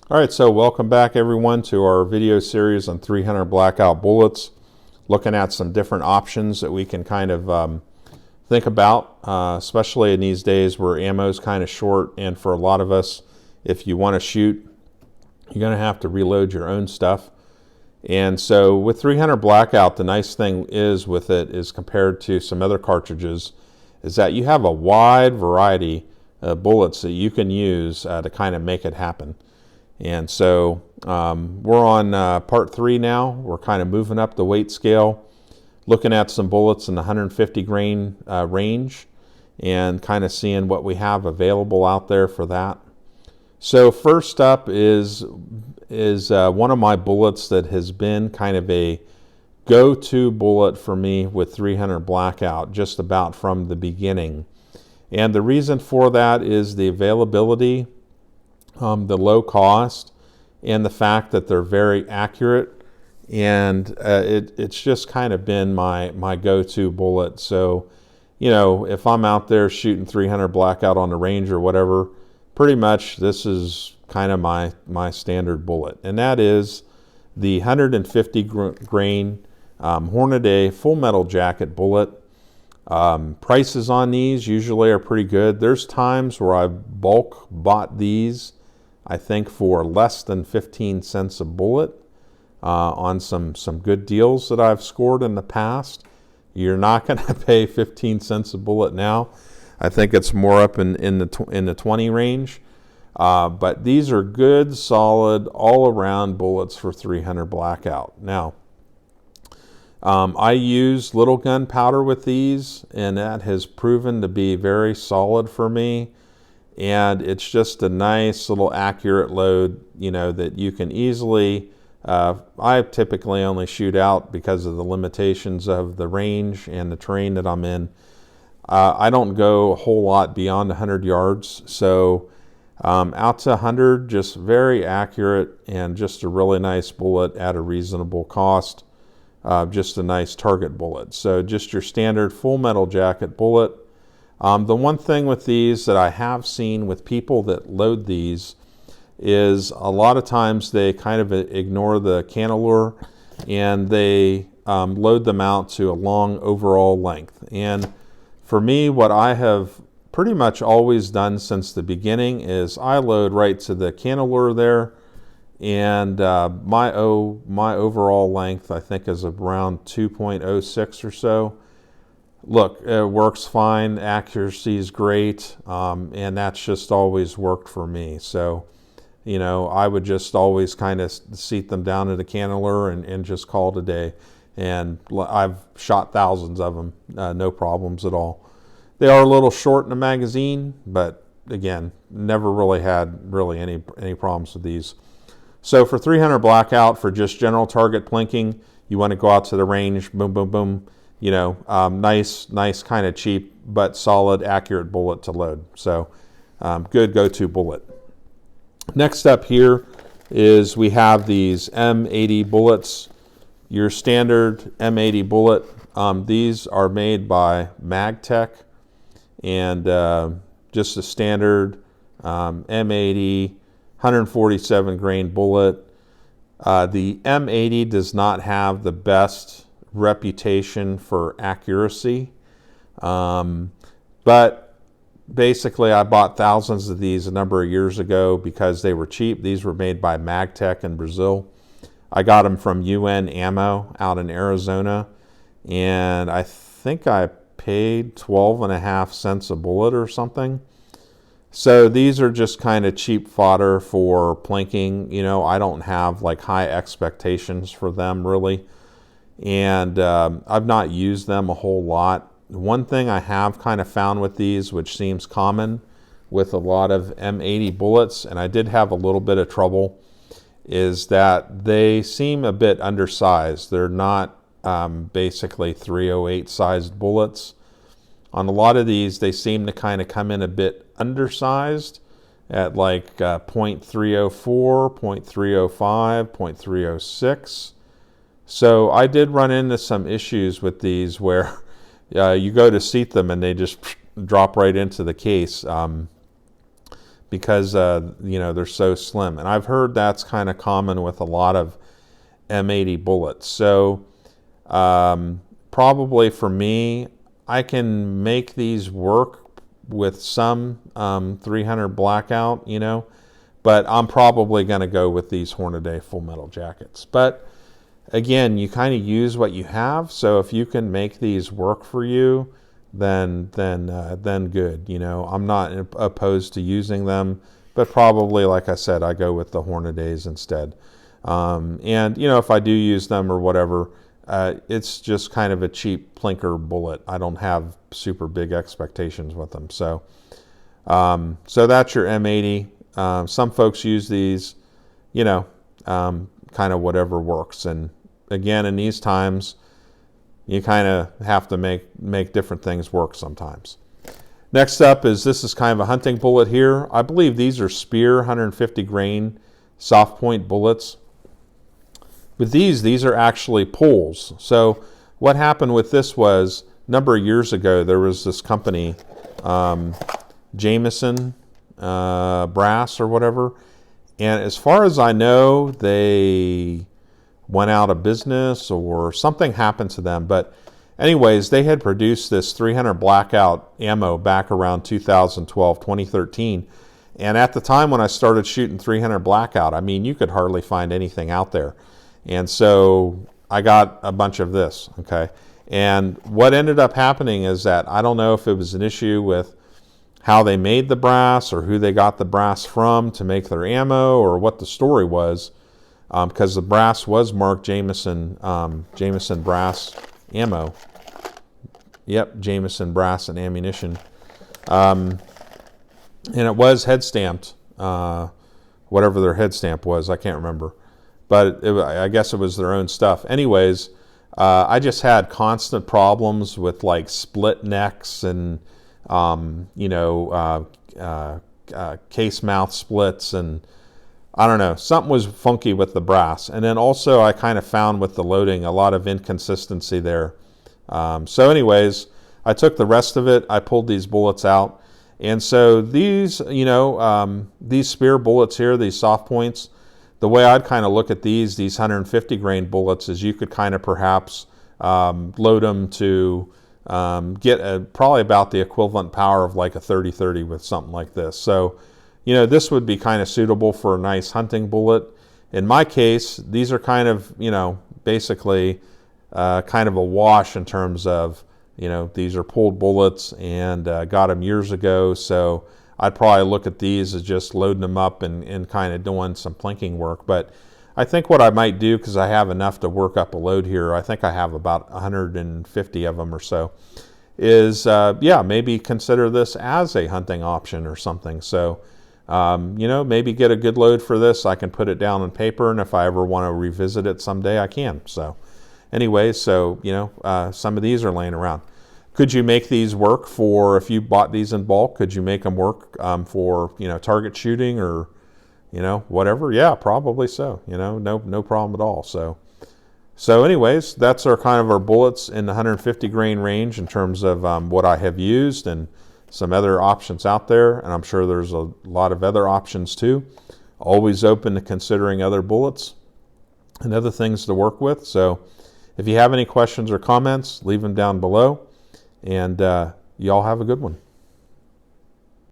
All right, so welcome back everyone to our video series on 300 Blackout bullets, looking at some different options that we can kind of think about, especially in these days where ammo is kind of short, and for a lot of us, if you want to shoot, you're going to have to reload your own stuff. And so with 300 Blackout, the nice thing is with it is compared to some other cartridges is that you have a wide variety of bullets that you can use to kind of make it happen. And so we're on part 3 now. We're kind of moving up the weight scale, looking at some bullets in the 150 grain range and kind of seeing what we have available out there for that. So first up is one of my bullets that has been kind of a go-to bullet for me with 300 Blackout just about from the beginning. And the reason for that is the availability, the low cost, and the fact that they're very accurate, and it's just kind of been my go-to bullet. So, you know, if I'm out there shooting 300 Blackout on the range or whatever, pretty much this is kind of my standard bullet, and that is the 150 grain Hornady full metal jacket bullet. Prices on these usually are pretty good. There's times where I've bulk bought these, I think, for less than 15 cents a bullet on some good deals that I've scored in the past. You're not going to pay 15 cents a bullet now. I think it's more up in the 20 range. But these are good, solid, all-around bullets for 300 Blackout. Now, I use little gunpowder with these, and that has proven to be very solid for me. And it's just a nice little accurate load, you know, that you can easily, I typically only shoot out because of the limitations of the range and the terrain that I'm in. I don't go a whole lot beyond 100 yards, so out to 100, just very accurate and just a really nice bullet at a reasonable cost. Just a nice target bullet. So just your standard full metal jacket bullet. The one thing with these that I have seen with people that load these is a lot of times they kind of ignore the cantilever and they load them out to a long overall length. And for me, what I have pretty much always done since the beginning is I load right to the cantilever there, and my overall length I think is around 2.06 or so. Look, it works fine, accuracy is great, and that's just always worked for me. So, you know, I would just always kind of seat them down at a cantilever and just call it a day. And I've shot thousands of them, no problems at all. They are a little short in the magazine, but again, never really had any problems with these. So for 300 Blackout, for just general target plinking, you want to go out to the range, boom, boom, boom. You know, nice kind of cheap but solid, accurate bullet to load. So good go-to bullet. Next up here is we have these M80 bullets. Your standard M80 bullet. These are made by MagTech, and just a standard M80 147 grain bullet. The M80 does not have the best reputation for accuracy, but basically I bought thousands of these a number of years ago because they were cheap. These were made by MagTech in Brazil. I got them from UN Ammo out in Arizona, and I think I paid 12.5 cents a bullet or something. So these are just kind of cheap fodder for plinking. You know, I don't have like high expectations for them really, and I've not used them a whole lot. One thing I have kind of found with these, which seems common with a lot of M80 bullets, and I did have a little bit of trouble, is that they seem a bit undersized. They're not basically 308 sized bullets. On a lot of these, they seem to kind of come in a bit undersized at like 0.304, 0.305, 0.306. So I did run into some issues with these where you go to seat them and they just drop right into the case. because you know, they're so slim. And I've heard that's kind of common with a lot of M80 bullets. So probably for me, I can make these work with some 300 Blackout, you know, but I'm probably going to go with these Hornady full metal jackets. But again, you kind of use what you have. So if you can make these work for you, then good. You know, I'm not opposed to using them, but probably, like I said, I go with the Hornadys instead. And you know, if I do use them or whatever, it's just kind of a cheap plinker bullet. I don't have super big expectations with them. So, so that's your M80. Some folks use these, you know, kind of whatever works. And again, in these times, you kind of have to make different things work sometimes. Next up this is kind of a hunting bullet here. I believe these are Speer 150 grain soft point bullets. With these are actually poles. So what happened with this was, a number of years ago, there was this company, Jameson Brass or whatever, and as far as I know, they went out of business or something happened to them. But anyways, they had produced this 300 Blackout ammo back around 2012, 2013. And at the time when I started shooting 300 Blackout, I mean, you could hardly find anything out there. And so I got a bunch of this, okay? And what ended up happening is that, I don't know if it was an issue with how they made the brass or who they got the brass from to make their ammo or what the story was, because the brass was marked Jameson, Jameson brass ammo. Yep, Jameson brass and ammunition. And it was head stamped, whatever their head stamp was, I can't remember. But I guess it was their own stuff. Anyways, I just had constant problems with like split necks and, you know, case mouth splits, and I don't know, something was funky with the brass. And then also I kind of found with the loading a lot of inconsistency there. So anyways, I took the rest of it, I pulled these bullets out. And so these, you know, these Speer bullets here, these soft points, the way I'd kind of look at these 150 grain bullets is you could kind of perhaps load them to get probably about the equivalent power of like a 30-30 with something like this. So, you know, this would be kind of suitable for a nice hunting bullet. In my case, these are kind of, you know, basically kind of a wash in terms of, you know, these are pulled bullets and got them years ago. So I'd probably look at these as just loading them up and kind of doing some plinking work. But I think what I might do, because I have enough to work up a load here, I think I have about 150 of them or so, is, yeah, maybe consider this as a hunting option or something. So, you know, maybe get a good load for this. I can put it down on paper, and if I ever want to revisit it someday, I can. So anyway, so, you know, some of these are laying around. Could you make these work for, if you bought these in bulk, could you make them work for, you know, target shooting or, you know, whatever? Yeah, probably so. You know, no problem at all. So anyways, that's our kind of our bullets in the 150 grain range in terms of what I have used and some other options out there. And I'm sure there's a lot of other options too. Always open to considering other bullets and other things to work with. So if you have any questions or comments, leave them down below. And y'all have a good one.